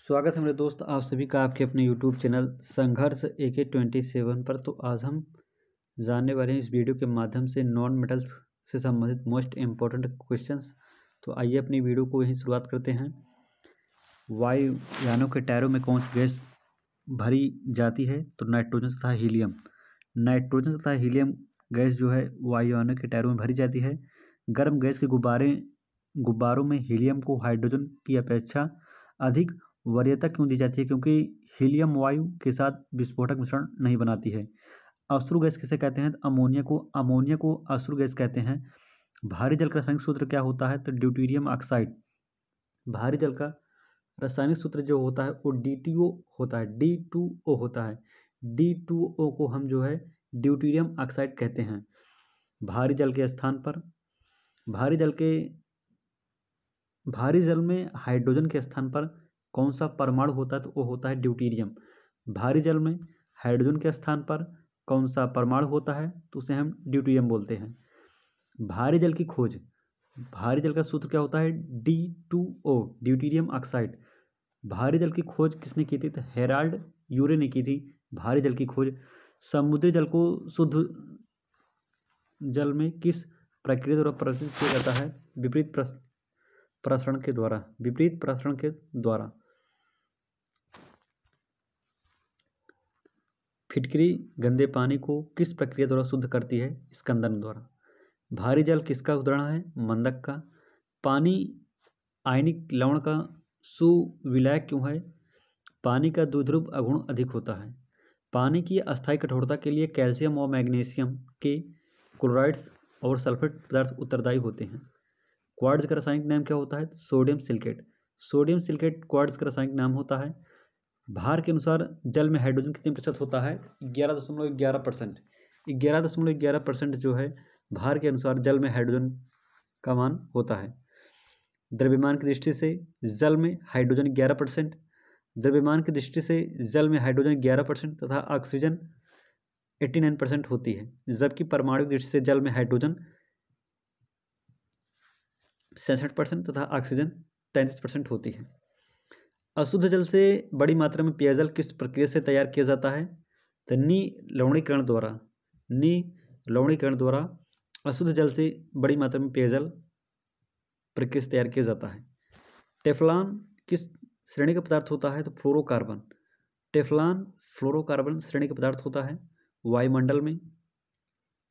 स्वागत है मेरे दोस्त आप सभी का आपके अपने यूट्यूब चैनल संघर्ष AK27 पर। तो आज हम जानने वाले हैं इस वीडियो के माध्यम से नॉन मेटल्स से संबंधित मोस्ट इम्पोर्टेंट क्वेश्चंस। तो आइए अपनी वीडियो को यहीं शुरुआत करते हैं। वायुयानों के टायरों में कौन सी गैस भरी जाती है? तो नाइट्रोजन तथा हीलियम। नाइट्रोजन तथा हीलियम गैस जो है वायुयानों के टायरों में भरी जाती है। गर्म गैस के गुब्बारों में हीलियम को हाइड्रोजन की अपेक्षा अधिक वरीयता क्यों दी जाती है? क्योंकि हीलियम वायु के साथ विस्फोटक मिश्रण नहीं बनाती है। अश्रु गैस किसे कहते हैं? तो अमोनिया को अश्रु गैस कहते हैं। भारी जल का रासायनिक सूत्र क्या होता है? तो ड्यूटेरियम ऑक्साइड। भारी जल का रासायनिक सूत्र जो होता है वो D2O होता है, D2O होता है। D2O को हम जो है ड्यूटेरियम ऑक्साइड कहते हैं। भारी जल के स्थान पर भारी जल में हाइड्रोजन के स्थान पर कौन सा परमाणु होता है? तो वो होता है ड्यूटेरियम। भारी जल में हाइड्रोजन के स्थान पर कौन सा परमाणु होता है? तो उसे हम ड्यूटेरियम बोलते हैं। भारी जल की खोज, भारी जल का सूत्र क्या होता है? D2O, deuterium oxide. भारी जल की खोज किसने की थी? तो हेराल्ड यूरे ने की थी भारी जल की खोज। समुद्री जल को शुद्ध जल में किस प्रक्रिया द्वारा परिवर्तित किया जाता है? विपरीत प्रसरण के द्वारा। फिटकरी गंदे पानी को किस प्रक्रिया द्वारा शुद्ध करती है? स्कंदन द्वारा। भारी जल किसका उदाहरण है? मंदक का। पानी आयनिक लवण का सुविलायक क्यों है? पानी का द्विध्रुव अगुण अधिक होता है। पानी की अस्थायी कठोरता के लिए कैल्शियम और मैग्नीशियम के क्लोराइड्स और सल्फेट पदार्थ उत्तरदायी होते हैं। क्वार्ट्ज का रासायनिक नाम क्या होता है? Sodium silicate. Sodium silicate quartz का रासायनिक नाम होता है। भार के अनुसार जल में हाइड्रोजन कितने प्रतिशत होता है? 11.11%। 11.11% जो है भार के अनुसार जल में हाइड्रोजन का मान होता है। द्रव्यमान की दृष्टि से जल में हाइड्रोजन 11%, द्रव्यमान की दृष्टि से जल में हाइड्रोजन 11% तथा ऑक्सीजन 89% होती है, जबकि परमाणु की दृष्टि से जल में हाइड्रोजन 66% तथा ऑक्सीजन 33% होती है। अशुद्ध जल से बड़ी मात्रा में पेयजल किस प्रक्रिया से तैयार किया जाता है? तो नीलवणीकरण द्वारा अशुद्ध जल से बड़ी मात्रा में पेयजल प्रक्रिया से तैयार किया जाता है। टेफ्लॉन किस श्रेणी का पदार्थ होता है? तो फ्लोरोकार्बन। टेफ्लॉन फ्लोरोकार्बन श्रेणी का पदार्थ होता है। वायुमंडल में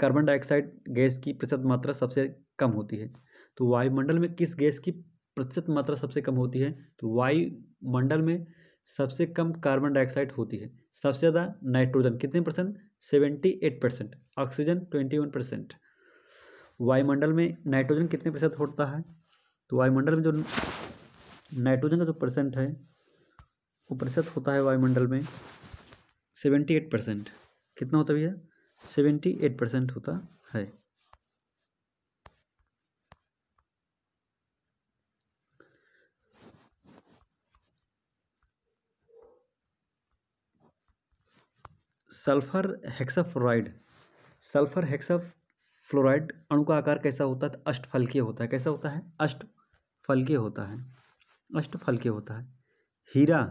कार्बन डाइऑक्साइड गैस की प्रतिशत मात्रा सबसे कम होती है। तो वायुमंडल में किस गैस की प्रतिशत मात्रा सबसे कम होती है? तो वायुमंडल में सबसे कम कार्बन डाइऑक्साइड होती है। सबसे ज़्यादा नाइट्रोजन कितने परसेंट? 78%। ऑक्सीजन 21%। वायुमंडल में नाइट्रोजन कितने प्रतिशत होता है? तो वायुमंडल में जो नाइट्रोजन का जो परसेंट है वो प्रतिशत होता है वायुमंडल में 78%। कितना होता है भैया? 78% होता है। सल्फर हेक्साफ्लोराइड अणु का आकार कैसा होता है? अष्टफलकीय होता है। कैसा होता है? अष्टफलकीय होता है। हीरा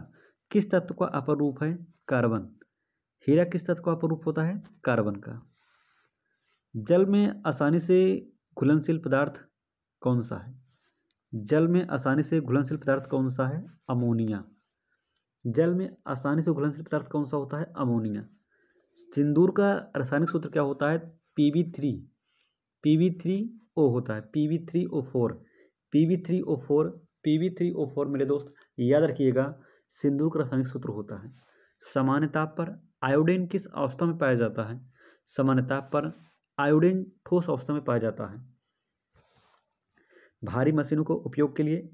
किस तत्व का अपर रूप है? कार्बन। हीरा किस तत्व का अपर रूप होता है? कार्बन का। जल में आसानी से घुलनशील पदार्थ कौन सा है? जल में आसानी से घुलनशील पदार्थ कौन सा है? अमोनिया। जल में आसानी से घुलनशील पदार्थ कौन सा होता है? अमोनिया। सिंदूर का रासायनिक सूत्र क्या होता है? PB3O होता है। PB3O4 मेरे दोस्त याद रखिएगा, सिंदूर का रासायनिक सूत्र होता है। सामान्य ताप पर आयोडीन किस अवस्था में पाया जाता है? सामान्य ताप पर आयोडीन ठोस अवस्था में पाया जाता है। भारी मशीनों के उपयोग के लिए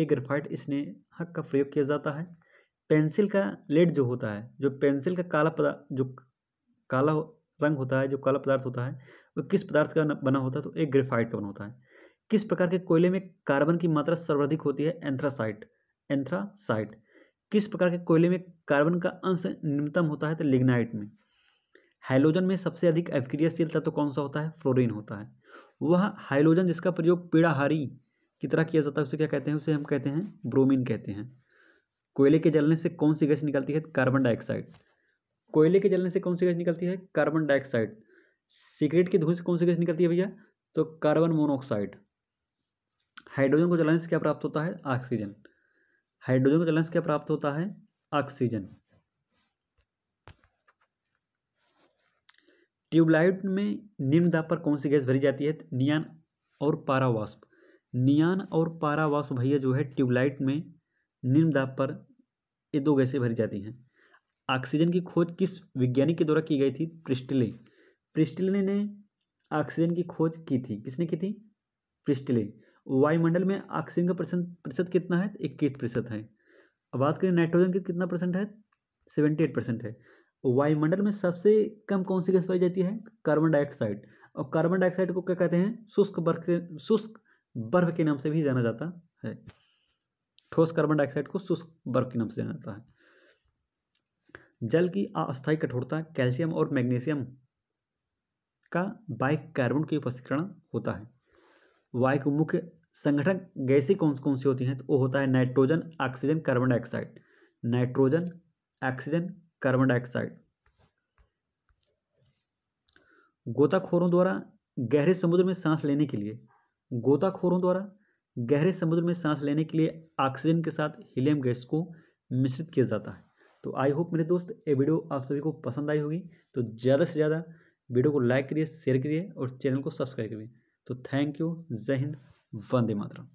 ग्रेफाइट स्नेहक का प्रयोग किया जाता है। पेंसिल का लेड जो होता है, जो पेंसिल का काला रंग होता है, जो काला पदार्थ होता है, वो किस पदार्थ का बना होता है? तो एक ग्रेफाइट का बना होता है। किस प्रकार के कोयले में कार्बन की मात्रा सर्वाधिक होती है? एंथ्रासाइट। किस प्रकार के कोयले में कार्बन का अंश न्यूनतम होता है? तो लिग्नाइट में। हाइड्रोजन में सबसे अधिक अभिक्रियाशील तत्व कौन सा होता है? फ्लोरीन होता है। वह हाइड्रोजन जिसका प्रयोग पीड़ाहारी की तरह किया जाता है उसे क्या कहते हैं? उसे हम कहते हैं ब्रोमीन कहते हैं। कोयले के जलने से कौन सी गैस निकलती है? Carbon dioxide. कोयले के जलने से कौन सी गैस निकलती है? Carbon dioxide. सिगरेट के धुएं से कौन सी गैस निकलती है भैया? तो कार्बन मोनोऑक्साइड। हाइड्रोजन को जलाने से क्या प्राप्त होता है? ऑक्सीजन। हाइड्रोजन को जलाने से क्या प्राप्त होता है? ऑक्सीजन। ट्यूबलाइट में निम्न दाब पर कौन सी गैस भरी जाती है? नियान और पारावाष्प। नियान और पारावाष्प भैया जो है ट्यूबलाइट में निम्न दाब पर ये दो गैसें भरी जाती हैं। ऑक्सीजन की खोज किस वैज्ञानिक के द्वारा की गई थी? प्रिस्टले। प्रिस्टले ने ऑक्सीजन की खोज की थी। किसने की थी? प्रिस्टले। वायुमंडल में ऑक्सीजन का प्रतिशत कितना है? 21% है। अब बात करें नाइट्रोजन की कितना परसेंट है? 78% है। वायुमंडल में सबसे कम कौन सी गैस पाई जाती है? Carbon dioxide. और कार्बन डाइऑक्साइड को क्या कहते हैं? शुष्क बर्फ के नाम से भी जाना जाता है। ठोस कार्बन डाइऑक्साइड को शुष्क बर्फ के नाम से जाना जाता है। जल की अस्थायी कठोरता कैल्शियम और मैग्नीशियम का बाइकार्बोनेट उपस्थितिकरण होता है। वायु के मुख्य संगठक गैसें कौन कौन सी होती हैं? तो वो होता है nitrogen, oxygen, carbon dioxide. Nitrogen, oxygen, carbon dioxide. गोताखोरों द्वारा गहरे समुद्र में सांस लेने के लिए ऑक्सीजन के साथ हीलियम गैस को मिश्रित किया जाता है। तो आई होप मेरे दोस्त ये वीडियो आप सभी को पसंद आई होगी। तो ज़्यादा से ज़्यादा वीडियो को लाइक करिए, शेयर करिए और चैनल को सब्सक्राइब करिए। तो थैंक यू। जय हिंद, वंदे मातरम।